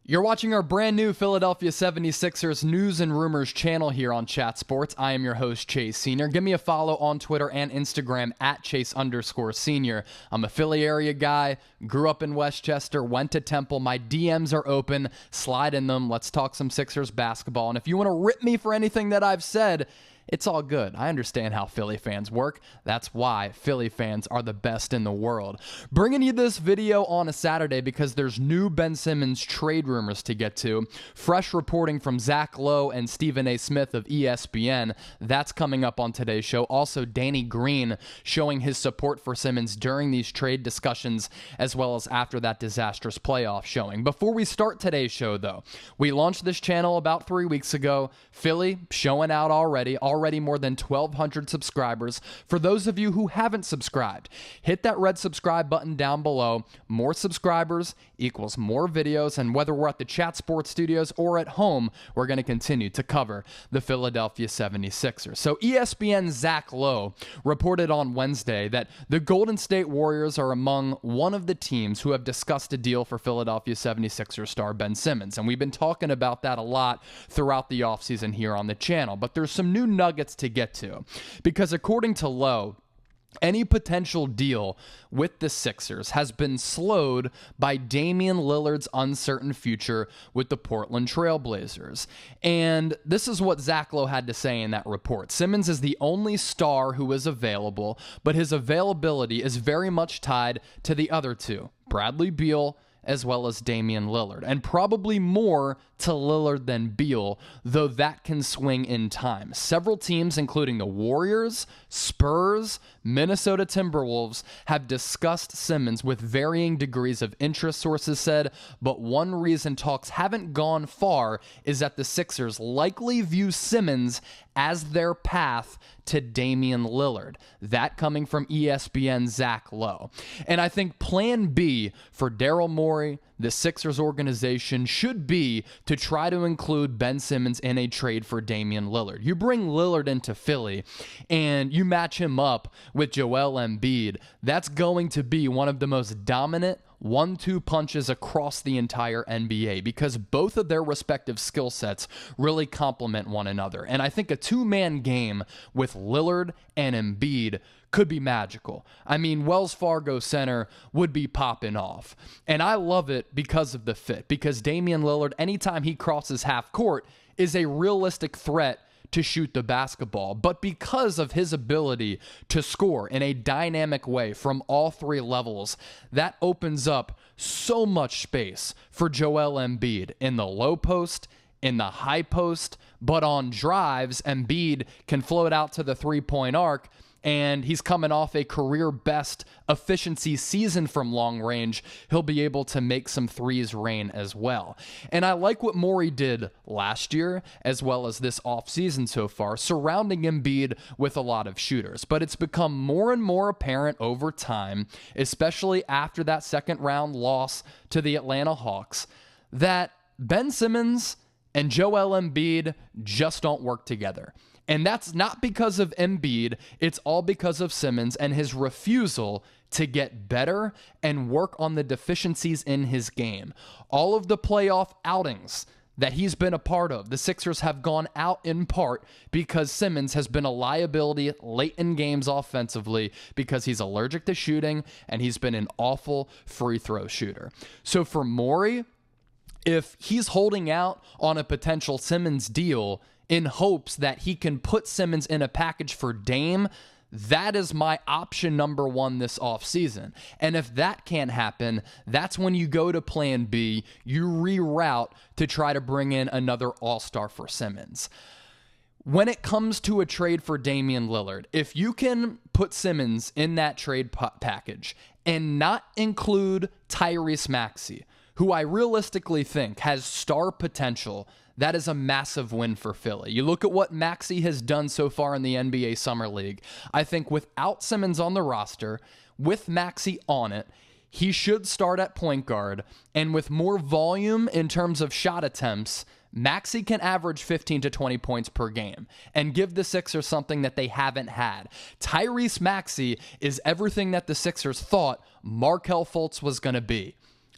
You're watching our brand new Philadelphia 76ers news and rumors channel here on Chat Sports. I am your host, Chase Senior. Give me a follow on Twitter and Instagram at Chase_Senior. I'm a Philly area guy, grew up in Westchester, went to Temple. My DMs are open. Slide in them. Let's talk some Sixers basketball. And if you want to rip me for anything that I've said, it's all good. I understand how Philly fans work. That's why Philly fans are the best in the world. Bringing you this video on a Saturday because there's new Ben Simmons trade rumors to get to. Fresh reporting from Zach Lowe and Stephen A. Smith of ESPN. That's coming up on today's show. Also, Danny Green showing his support for Simmons during these trade discussions as well as after that disastrous playoff showing. Before we start today's show, though, we launched this channel about 3 weeks ago. Philly showing out already more than 1,200 subscribers. For those of you who haven't subscribed, hit that red subscribe button down below. More subscribers equals more videos, and whether we're at the Chat Sports studios or at home, we're going to continue to cover the Philadelphia 76ers. So ESPN's Zach Lowe reported on Wednesday that the Golden State Warriors are among one of the teams who have discussed a deal for Philadelphia 76ers star Ben Simmons, and we've been talking about that a lot throughout the offseason here on the channel, but there's some new nuggets to get to, because according to Lowe, any potential deal with the Sixers has been slowed by Damian Lillard's uncertain future with the Portland Trail Blazers. And this is what Zach Lowe had to say in that report. Simmons is the only star who is available, but his availability is very much tied to the other two, Bradley Beal as well as Damian Lillard, and probably more to Lillard than Beal, though that can swing in time. Several teams, including the Warriors, Spurs, Minnesota Timberwolves, have discussed Simmons with varying degrees of interest, sources said, but one reason talks haven't gone far is that the Sixers likely view Simmons as their path to Damian Lillard. That coming from ESPN's Zach Lowe. And I think plan B for Daryl Morey, the Sixers organization, should be to try to include Ben Simmons in a trade for Damian Lillard. You bring Lillard into Philly and you match him up with Joel Embiid. That's going to be one of the most dominant 1-2 punches across the entire NBA, because both of their respective skill sets really complement one another. And I think a two-man game with Lillard and Embiid could be magical. I mean, Wells Fargo Center would be popping off. And I love it because of the fit, because Damian Lillard, anytime he crosses half court, is a realistic threat to shoot the basketball, but because of his ability to score in a dynamic way from all three levels, that opens up so much space for Joel Embiid in the low post, in the high post, but on drives, Embiid can float out to the three-point arc, and he's coming off a career-best efficiency season from long range. He'll be able to make some threes rain as well. And I like what Morey did last year, as well as this offseason so far, surrounding Embiid with a lot of shooters. But it's become more and more apparent over time, especially after that second-round loss to the Atlanta Hawks, that Ben Simmons and Joel Embiid just don't work together. And that's not because of Embiid, it's all because of Simmons and his refusal to get better and work on the deficiencies in his game. All of the playoff outings that he's been a part of, the Sixers have gone out in part because Simmons has been a liability late in games offensively, because he's allergic to shooting and he's been an awful free throw shooter. So for Morey, if he's holding out on a potential Simmons deal in hopes that he can put Simmons in a package for Dame, that is my option number one this offseason. And if that can't happen, that's when you go to plan B. You reroute to try to bring in another all-star for Simmons. When it comes to a trade for Damian Lillard, if you can put Simmons in that trade package and not include Tyrese Maxey, who I realistically think has star potential, that is a massive win for Philly. You look at what Maxey has done so far in the NBA Summer League. I think without Simmons on the roster, with Maxey on it, he should start at point guard, and with more volume in terms of shot attempts, Maxey can average 15 to 20 points per game and give the Sixers something that they haven't had. Tyrese Maxey is everything that the Sixers thought Markelle Fultz was going to be.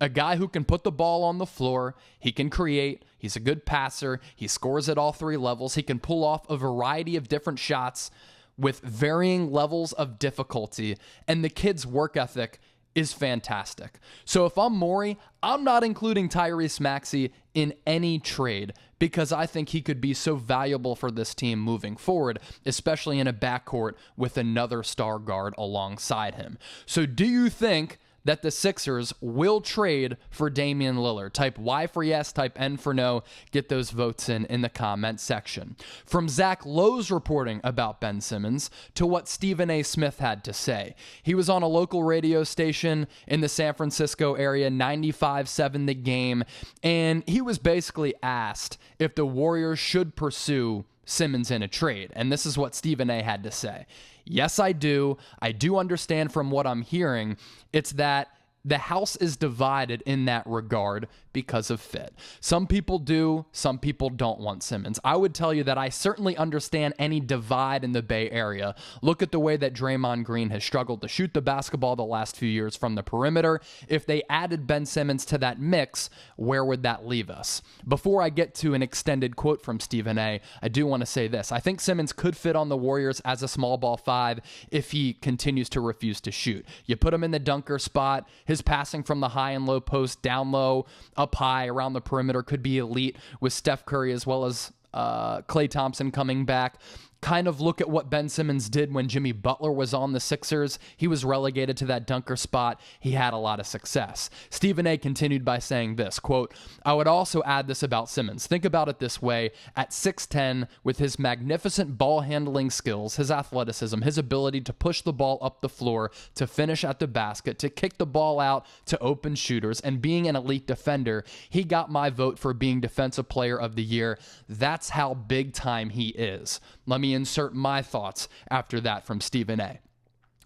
A guy who can put the ball on the floor, he can create, he's a good passer, he scores at all three levels, he can pull off a variety of different shots with varying levels of difficulty, and the kid's work ethic is fantastic. So if I'm Morey, I'm not including Tyrese Maxey in any trade because I think he could be so valuable for this team moving forward, especially in a backcourt with another star guard alongside him. So do you think that the Sixers will trade for Damian Lillard? Type Y for yes, type N for no. Get those votes in the comment section. From Zach Lowe's reporting about Ben Simmons to what Stephen A. Smith had to say. He was on a local radio station in the San Francisco area, 95.7 The Game, and he was basically asked if the Warriors should pursue Simmons in a trade. And this is what Stephen A. had to say. Yes, I do. I do understand from what I'm hearing. It's that the house is divided in that regard because of fit. Some people do, some people don't want Simmons. I would tell you that I certainly understand any divide in the Bay Area. Look at the way that Draymond Green has struggled to shoot the basketball the last few years from the perimeter. If they added Ben Simmons to that mix, where would that leave us? Before I get to an extended quote from Stephen A., I do want to say this. I think Simmons could fit on the Warriors as a small ball five if he continues to refuse to shoot. You put him in the dunker spot, his passing from the high and low post, down low, up high, around the perimeter could be elite with Steph Curry as well as Klay Thompson coming back. Kind of look at what Ben Simmons did when Jimmy Butler was on the Sixers. He was relegated to that dunker spot. He had a lot of success. Stephen A. continued by saying this, quote, I would also add this about Simmons. Think about it this way. At 6'10", with his magnificent ball handling skills, his athleticism, his ability to push the ball up the floor, to finish at the basket, to kick the ball out to open shooters, and being an elite defender, he got my vote for being Defensive Player of the Year. That's how big time he is. Let me insert my thoughts after that from Stephen A.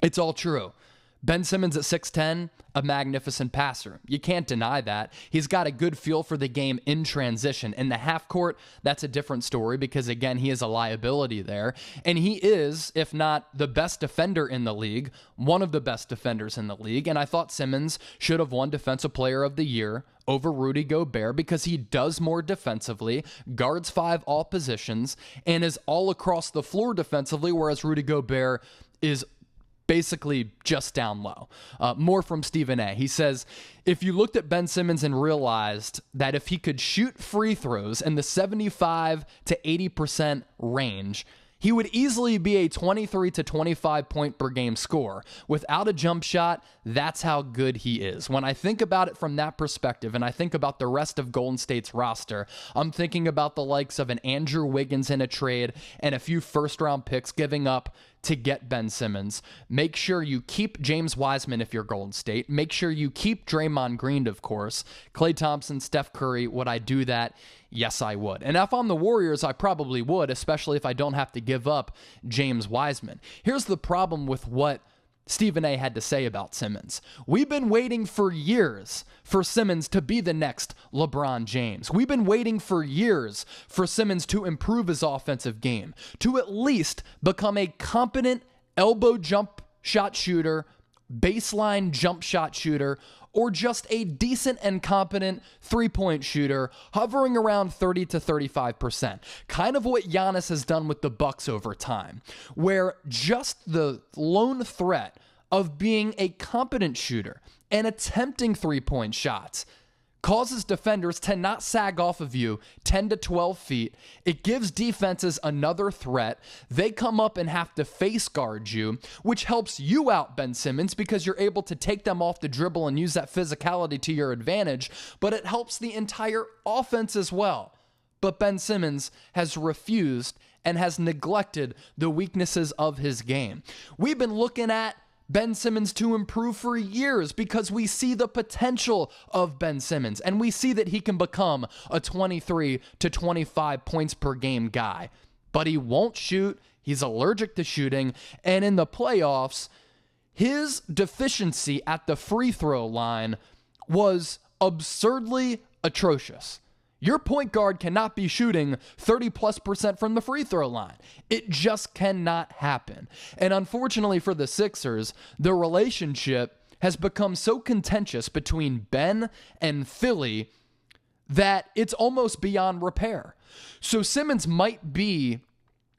It's all true. Ben Simmons at 6'10", a magnificent passer. You can't deny that. He's got a good feel for the game in transition. In the half court, that's a different story because, again, he is a liability there. And he is, if not the best defender in the league, one of the best defenders in the league. And I thought Simmons should have won Defensive Player of the Year over Rudy Gobert because he does more defensively, guards five all positions, and is all across the floor defensively, whereas Rudy Gobert is basically just down low. More from Stephen A. He says, if you looked at Ben Simmons and realized that if he could shoot free throws in the 75 to 80% range, he would easily be a 23 to 25 point per game scorer. Without a jump shot, that's how good he is. When I think about it from that perspective, and I think about the rest of Golden State's roster, I'm thinking about the likes of an Andrew Wiggins in a trade and a few first-round picks giving up to get Ben Simmons. Make sure you keep James Wiseman if you're Golden State. Make sure you keep Draymond Green, of course. Klay Thompson, Steph Curry, would I do that? Yes, I would. And if I'm the Warriors, I probably would, especially if I don't have to give up James Wiseman. Here's the problem with what Stephen A. had to say about Simmons. We've been waiting for years for Simmons to be the next LeBron James. We've been waiting for years for Simmons to improve his offensive game, to at least become a competent elbow jump shot shooter, baseline jump shot shooter, or just a decent and competent three-point shooter hovering around 30 to 35%. Kind of what Giannis has done with the Bucks over time, where just the lone threat of being a competent shooter and attempting three-point shots causes defenders to not sag off of you 10 to 12 feet. It gives defenses another threat. They come up and have to face guard you, which helps you out, Ben Simmons, because you're able to take them off the dribble and use that physicality to your advantage, but it helps the entire offense as well. But Ben Simmons has refused and has neglected the weaknesses of his game. We've been looking at Ben Simmons to improve for years because we see the potential of Ben Simmons and we see that he can become a 23 to 25 points per game guy. But he won't shoot. He's allergic to shooting. And in the playoffs, his deficiency at the free throw line was absurdly atrocious. Your point guard cannot be shooting 30+% from the free throw line. It just cannot happen. And unfortunately for the Sixers, the relationship has become so contentious between Ben and Philly that it's almost beyond repair. So Simmons might be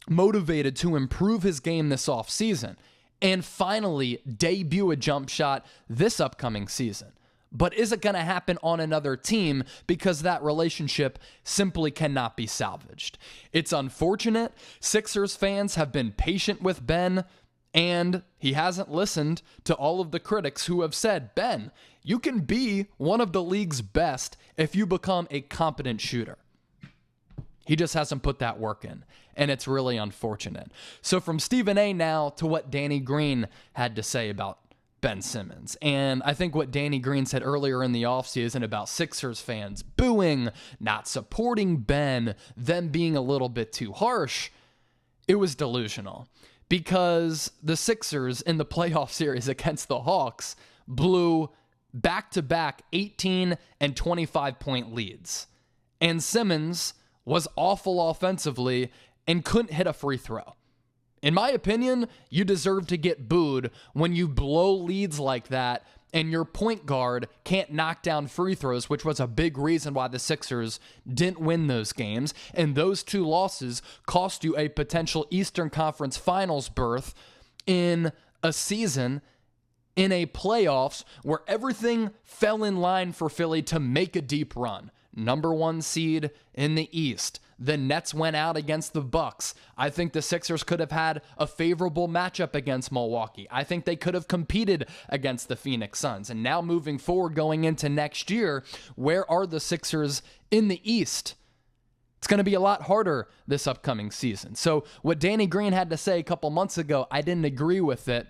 motivated to improve his game this offseason and finally debut a jump shot this upcoming season. But is it going to happen on another team because that relationship simply cannot be salvaged? It's unfortunate. Sixers fans have been patient with Ben, and he hasn't listened to all of the critics who have said, Ben, you can be one of the league's best if you become a competent shooter. He just hasn't put that work in, and it's really unfortunate. So from Stephen A now to what Danny Green had to say about Ben Simmons. And I think what Danny Green said earlier in the offseason about Sixers fans booing, not supporting Ben, them being a little bit too harsh, it was delusional. Because the Sixers in the playoff series against the Hawks blew back-to-back 18 and 25-point leads. And Simmons was awful offensively and couldn't hit a free throw. In my opinion, you deserve to get booed when you blow leads like that and your point guard can't knock down free throws, which was a big reason why the Sixers didn't win those games. And those two losses cost you a potential Eastern Conference Finals berth in a season, in a playoffs where everything fell in line for Philly to make a deep run. Number 1 seed in the East. The Nets went out against the Bucks. I think the Sixers could have had a favorable matchup against Milwaukee. I think they could have competed against the Phoenix Suns. And now moving forward, going into next year, where are the Sixers in the East? It's going to be a lot harder this upcoming season. So what Danny Green had to say a couple months ago, I didn't agree with it.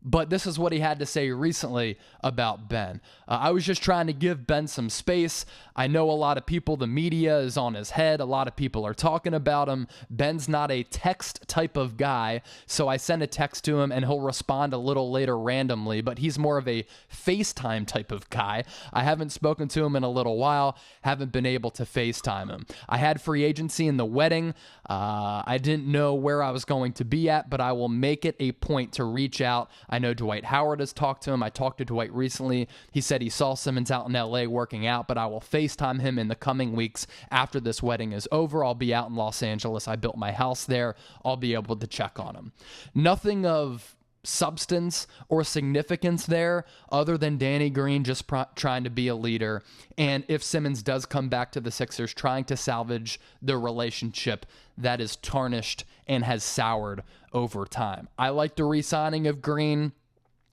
But this is what he had to say recently about Ben. I was just trying to give Ben some space. I know a lot of people, the media is on his head. A lot of people are talking about him. Ben's not a text type of guy, so I send a text to him and he'll respond a little later randomly, but he's more of a FaceTime type of guy. I haven't spoken to him in a little while, haven't been able to FaceTime him. I had free agency in the wedding. I didn't know where I was going to be at, but I will make it a point to reach out. I know Dwight Howard has talked to him. I talked to Dwight recently. He said he saw Simmons out in LA working out, but I will FaceTime him in the coming weeks after this wedding is over. I'll be out in Los Angeles. I built my house there. I'll be able to check on him. Nothing of substance or significance there other than Danny Green just trying to be a leader. And if Simmons does come back to the Sixers, trying to salvage the relationship that is tarnished and has soured over time. I like the re-signing of Green.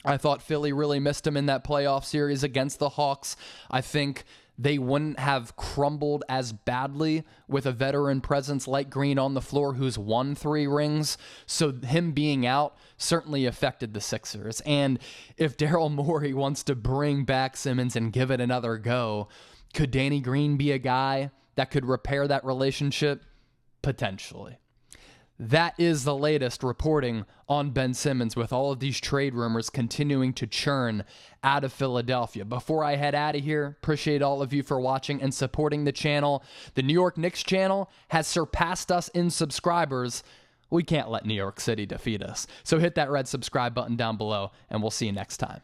I thought Philly really missed him in that playoff series against the Hawks. I think they wouldn't have crumbled as badly with a veteran presence like Green on the floor who's won 3 rings. So him being out certainly affected the Sixers. And if Daryl Morey wants to bring back Simmons and give it another go, could Danny Green be a guy that could repair that relationship? Potentially. That is the latest reporting on Ben Simmons with all of these trade rumors continuing to churn out of Philadelphia. Before I head out of here, appreciate all of you for watching and supporting the channel. The New York Knicks channel has surpassed us in subscribers. We can't let New York City defeat us. So hit that red subscribe button down below, and we'll see you next time.